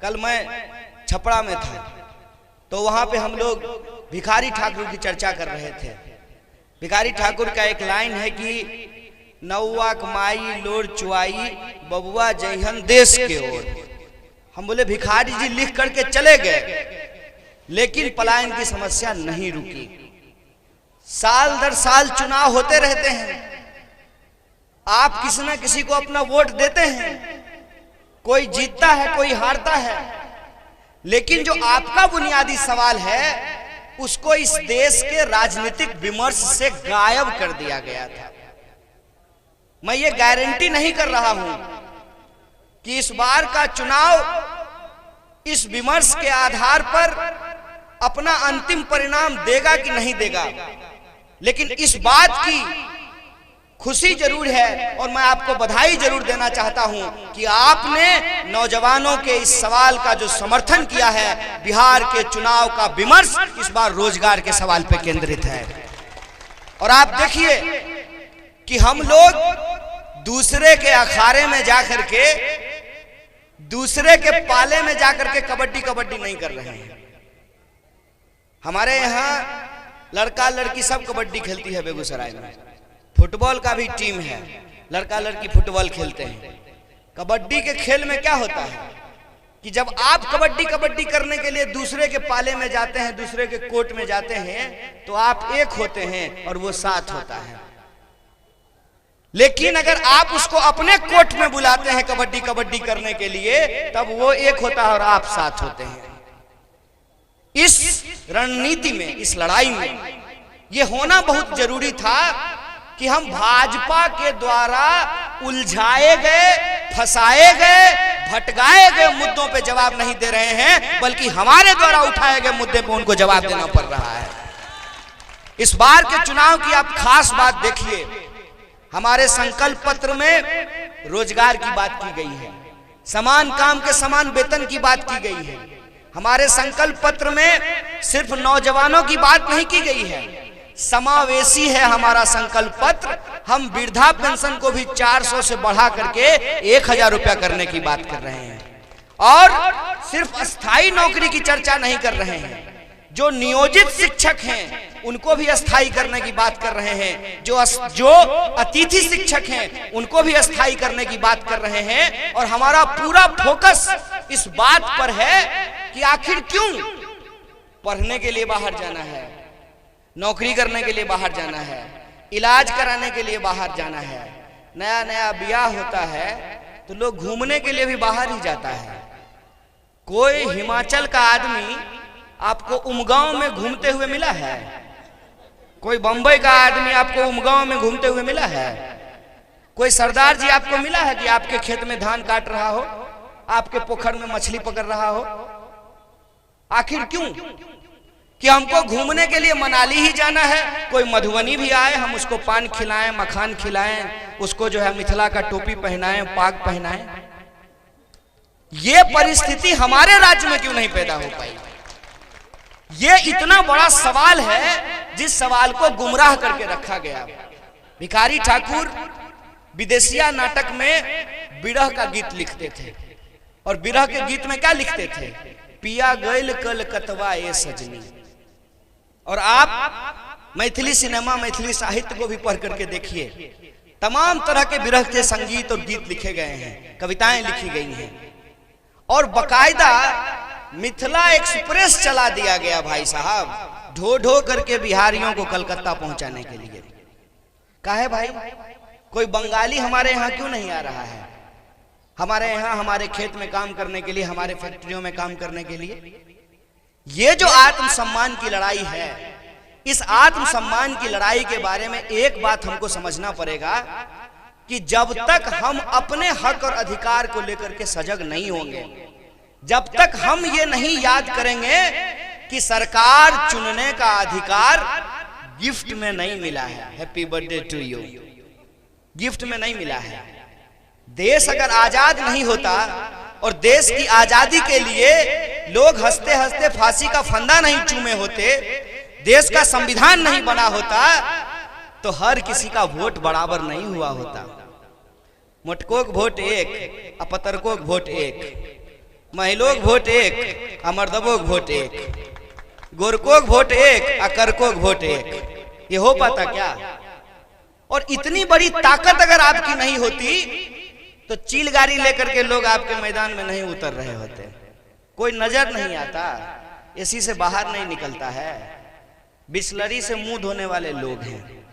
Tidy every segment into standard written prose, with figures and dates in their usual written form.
कल मैं छपरा में था तो वहां पे हम लोग भिखारी ठाकुर की चर्चा कर रहे थे। भिखारी ठाकुर का एक लाइन है कि नौवा कमाई लोर चुआई बबुआ जयहन देश के ओर। हम बोले भिखारी जी लिख करके चले गए, लेकिन पलायन की समस्या नहीं रुकी। साल दर साल चुनाव होते रहते हैं, आप किसी न किसी को अपना वोट देते हैं, कोई जीतता है कोई हारता है, लेकिन जो आपका बुनियादी सवाल है उसको इस देश के राजनीतिक विमर्श से गायब कर दिया गया था। मैं ये गारंटी नहीं कर रहा हूं कि इस बार का चुनाव इस विमर्श के आधार पर अपना अंतिम परिणाम देगा कि नहीं देगा, लेकिन इस बात की खुशी जरूर है और मैं आपको बधाई जरूर देना चाहता हूं कि आपने नौजवानों के इस सवाल का जो समर्थन किया है। बिहार के चुनाव का विमर्श इस बार रोजगार के सवाल पर केंद्रित है। और आप देखिए कि हम लोग दूसरे के अखाड़े में जाकर के, दूसरे के पाले में जाकर के कबड्डी कबड्डी नहीं कर रहे हैं। हमारे यहाँ लड़का लड़की सब कबड्डी खेलती है। बेगूसराय में फुटबॉल का भी टीम है, लड़का लड़की फुटबॉल खेलते हैं। कबड्डी के खेल में क्या होता है कि जब आप कबड्डी कबड्डी करने के लिए दूसरे के पाले में जाते हैं, दूसरे के कोर्ट में जाते हैं, तो आप एक होते हैं और वो साथ होता है। लेकिन अगर आप उसको अपने कोर्ट में बुलाते हैं कबड्डी कबड्डी करने के लिए, तब वो एक होता है और आप साथ होते हैं। इस रणनीति में, इस लड़ाई में ये होना बहुत जरूरी था कि हम भाजपा के द्वारा उलझाए गए, फंसाए गए, भटकाए गए मुद्दों पे जवाब नहीं दे रहे हैं, बल्कि हमारे द्वारा उठाए गए मुद्दे पे उनको जवाब देना पड़ रहा है। इस बार के चुनाव की आप खास बात देखिए, हमारे संकल्प पत्र में रोजगार की बात की गई है, समान काम के समान वेतन की बात की गई है। हमारे संकल्प पत्र में सिर्फ नौजवानों की बात नहीं की गई है, समावेशी है हमारा संकल्प पत्र। हम वृद्धा पेंशन को भी 400 से बढ़ा करके 1000 रुपया करने की बात कर रहे हैं। और सिर्फ अस्थाई नौकरी की चर्चा नहीं कर रहे हैं, जो नियोजित शिक्षक हैं उनको भी अस्थाई करने की बात कर रहे हैं, जो अतिथि शिक्षक हैं उनको भी अस्थाई करने की बात कर रहे हैं। और हमारा पूरा फोकस इस बात पर है कि आखिर क्यों पढ़ने के लिए बाहर जाना है, नौकरी करने के लिए बाहर जाना है, इलाज कराने के लिए बाहर जाना है। नया नया ब्याह होता है तो लोग घूमने के लिए भी बाहर ही जाता है। कोई हिमाचल का आदमी आपको उमगांव में घूमते हुए मिला है? कोई बंबई का आदमी आपको उमगांव में घूमते हुए मिला है? कोई सरदार जी आपको मिला है कि आपके खेत में धान काट रहा हो, आपके पोखर में मछली पकड़ रहा हो? आखिर क्यों कि हमको घूमने के लिए मनाली ही जाना है? कोई मधुबनी भी आए, हम उसको पान खिलाएं, मखान खिलाएं, उसको जो है मिथिला का टोपी पहनाएं, पाग पहनाएं। ये परिस्थिति हमारे राज्य में क्यों नहीं पैदा हो पाई? ये इतना बड़ा सवाल है जिस सवाल को गुमराह करके रखा गया। भिखारी ठाकुर विदेशिया नाटक में विरह का गीत लिखते थे, और विरह के गीत में क्या लिखते थे? पिया गैल कलकतवा ए सजनी। और आप मैथिली सिनेमा, मैथिली साहित्य को भी पढ़ करके देखिए, तमाम तरह के विरह के संगीत और गीत लिखे गए हैं, कविताएं लिखी गई हैं, और बकायदा मिथिला एक्सप्रेस चला दिया गया भाई साहब, ढो ढो करके बिहारियों को कलकत्ता पहुंचाने के लिए। काहे भाई? कोई बंगाली हमारे यहाँ क्यों नहीं आ रहा है? हमारे यहाँ हमारे खेत में काम करने के लिए, हमारे फैक्ट्रियों में काम करने के लिए। ये जो आत्मसम्मान की लड़ाई है, इस आत्मसम्मान की लड़ाई के बारे में एक बात हमको समझना पड़ेगा कि जब तक हम अपने हक और अधिकार को लेकर के सजग नहीं होंगे, जब तक हम ये नहीं याद करेंगे कि सरकार चुनने का अधिकार गिफ्ट में नहीं मिला है, happy birthday to you, gift में नहीं मिला है। देश अगर आजाद नहीं होता और देश की आजादी के लिए लोग हंसते हंसते फांसी का फंदा नहीं चूमे होते, देश का संविधान नहीं बना होता, तो हर किसी का वोट बराबर नहीं हुआ होता। मोटको वोट एक, अपतरको वोट एक। महिलों वोट एक, मर्दों वोट एक, गोरको वोट एक, अकरको वोट एक। ये हो पाता क्या? और इतनी बड़ी ताकत अगर आपकी नहीं होती तो चील गाड़ी लेकर के लोग आपके मैदान में नहीं उतर रहे होते। कोई नजर नहीं आता, एसी से बाहर नहीं निकलता है, बिस्लरी से मुंह धोने वाले लोग हैं।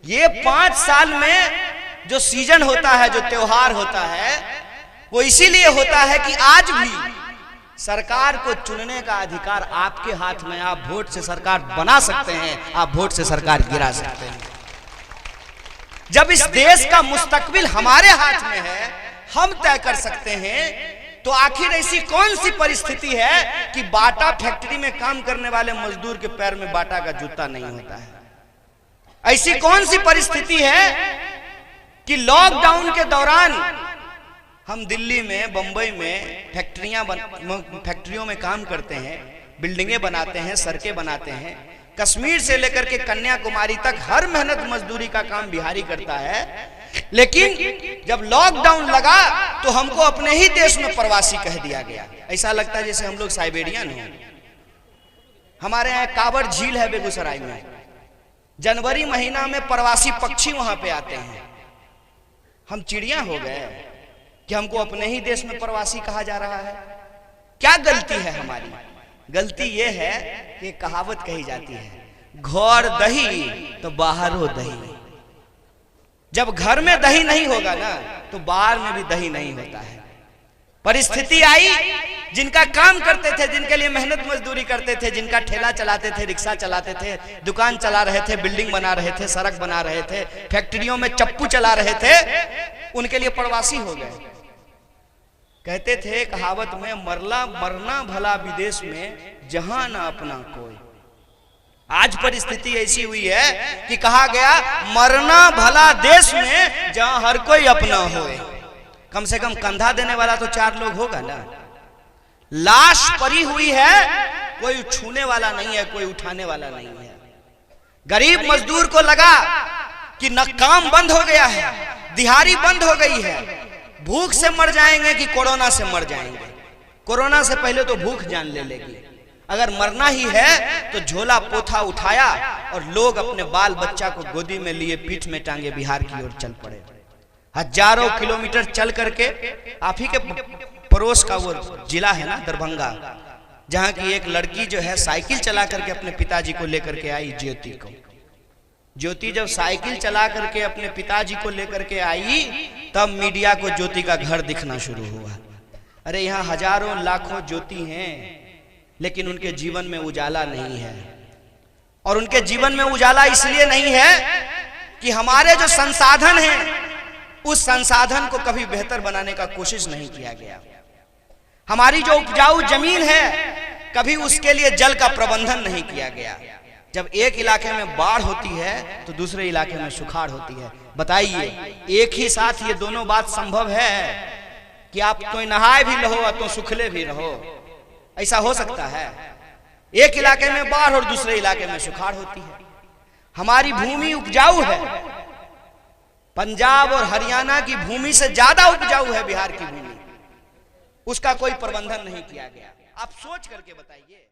ये 5 साल में जो सीजन होता है, जो त्योहार होता है, वो इसीलिए होता है कि आज भी सरकार को चुनने का अधिकार आपके हाथ में। आप वोट से सरकार बना सकते हैं, आप वोट से सरकार गिरा सकते हैं। जब इस देश का मुस्तकबिल हमारे हाथ में है, हम तय कर सकते हैं, तो आखिर ऐसी कौन सी परिस्थिति है कि बाटा फैक्ट्री में काम करने वाले मजदूर के पैर में बाटा का जूता नहीं होता है? ऐसी कौन सी परिस्थिति है कि लॉकडाउन के दौरान हम दिल्ली में, बंबई में फैक्ट्रियों में काम करते हैं, बिल्डिंगें बनाते हैं, सड़कें बनाते हैं, कश्मीर से लेकर के कन्याकुमारी तक हर मेहनत मजदूरी का काम बिहारी करता है। लेकिन जब लॉकडाउन लगा तो हमको अपने ही देश में प्रवासी कह दिया गया। ऐसा लगता है जैसे हम लोग साइबेरियन हो। हमारे यहाँ कांवड़ झील है बेगूसराय में, जनवरी महीना में प्रवासी पक्षी वहां पे आते हैं। हम चिड़िया हो गए कि हमको अपने ही देश में प्रवासी कहा जा रहा है। क्या गलती है हमारी? गलती यह है कि कहावत कही जाती है, घर दही तो बाहर हो दही। जब घर में दही नहीं होगा ना तो बाहर में भी दही नहीं होता है। परिस्थिति आई, जिनका काम करते थे, जिनके लिए मेहनत मजदूरी करते थे, जिनका ठेला चलाते थे, रिक्शा चलाते थे, दुकान चला रहे थे, बिल्डिंग बना रहे थे, सड़क बना रहे थे, फैक्ट्रियों में चप्पू चला रहे थे, उनके लिए प्रवासी हो गए। कहते थे कहावत में, मरना भला विदेश में जहां ना अपना कोई। आज परिस्थिति ऐसी हुई है कि कहा गया मरना भला देश में जहां हर कोई अपना होए। कम से कम कंधा देने वाला तो 4 लोग होगा ना। लाश पड़ी हुई है, कोई छूने वाला नहीं है, कोई उठाने वाला नहीं है। गरीब मजदूर को लगा कि न काम बंद हो गया है, दिहाड़ी बंद हो गई है, भूख से मर जाएंगे कि कोरोना से मर जाएंगे। कोरोना से पहले तो भूख जान ले लेगी। अगर मरना ही है तो झोला पोथा उठाया और लोग अपने बाल बच्चा को गोदी में लिए पीठ में टांगे बिहार की ओर चल पड़े। हजारों किलोमीटर चल करके, आप ही के पड़ोस का वो जिला है ना दरभंगा, जहां की एक लड़की जो है साइकिल चला करके अपने पिताजी को लेकर के आई, ज्योति को। ज्योति जब साइकिल चला करके अपने पिताजी को लेकर के आई, तब मीडिया को ज्योति का घर दिखना शुरू हुआ। अरे यहाँ हजारों लाखों ज्योति हैं, लेकिन उनके जीवन में उजाला नहीं है। और उनके जीवन में उजाला इसलिए नहीं है कि हमारे जो संसाधन हैं, उस संसाधन को कभी बेहतर बनाने का कोशिश नहीं किया गया। हमारी जो उपजाऊ जमीन है, कभी उसके लिए जल का प्रबंधन नहीं किया गया। जब एक इलाके में बाढ़ होती है तो दूसरे इलाके में सुखाड़ होती है। बताइए, एक ही साथ ये दोनों बात संभव है कि आप तो नहाए भी रहो तो सुखले भी रहो? ऐसा हो सकता है? एक इलाके में बाढ़ और दूसरे इलाके में सुखाड़ होती है। हमारी भूमि उपजाऊ है, पंजाब और हरियाणा की भूमि से ज्यादा उपजाऊ है बिहार की भूमि। उसका कोई प्रबंधन नहीं किया गया। आप सोच करके बताइए।